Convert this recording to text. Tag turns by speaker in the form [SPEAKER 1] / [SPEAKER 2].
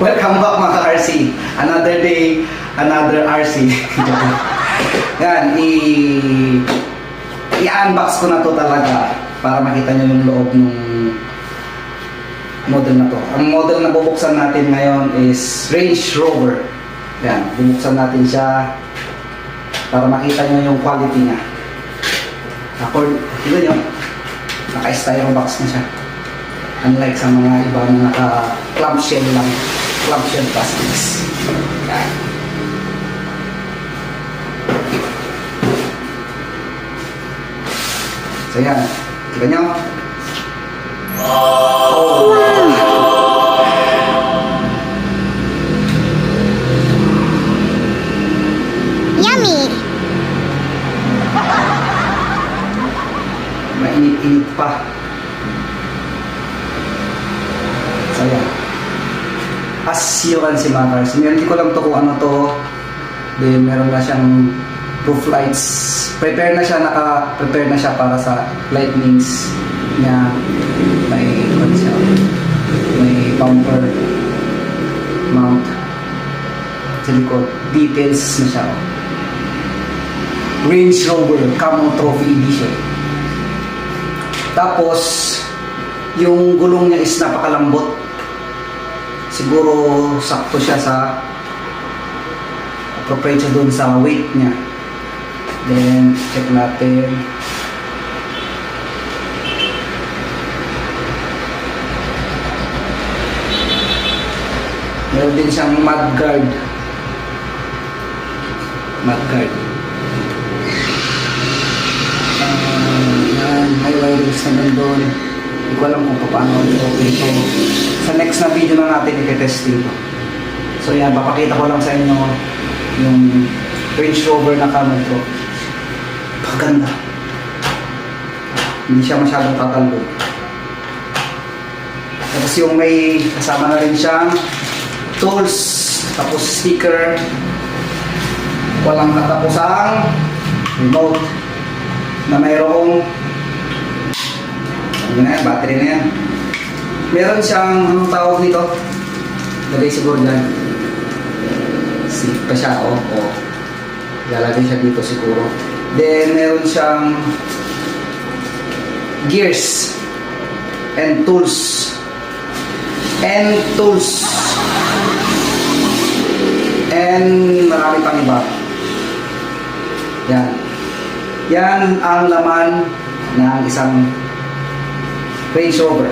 [SPEAKER 1] Welcome back mga RC. Another day, another RC. Yan, i-unbox ko na to talaga para makita nyo yung loob ng model na to. Ang model na bubuksan natin ngayon is Range Rover. Yan, bubuksan natin siya para makita nyo yung quality niya. Tignan nyo, naka-styro box na siya. Unlike sa mga iba na naka-clamshell lang, clamshell plastics. Yan. So yan, tignan nyo. Oh.
[SPEAKER 2] Yummy!
[SPEAKER 1] Mainit-init pa. So yan. As you can see mga cars, hindi ko lang to kung ano to. Then meron na siyang roof lights. Prepare na siya para sa lightnings niya. May bumper mount sa likod. Details na siya. Range Rover Camo Trophy Edition. Tapos yung gulong niya is napakalambot. Siguro sakto siya sa appropriate siya dun sa weight niya. Then check natin. Meron din siyang mudguard. Yan, may wirings na nandun. Hindi ko alam kung paano i-open ito. Sa next na video na natin i-testing ito. So yan, papakita ko lang sa inyo yung Range Rover na Camo Trophy. Paganda. Hindi siya masyadong tatalbog. Tapos yung may kasama na rin siyang tools, tapos sticker, walang katapusang remote na mayroong battery na yan. Meron siyang, anong tawag nito? Lagay siguro dyan. Sleep pa siya, lalagay siya dito siguro. Then, meron siyang gears and tools. And marami pang iba. Yan ang laman ng isang Range Rover.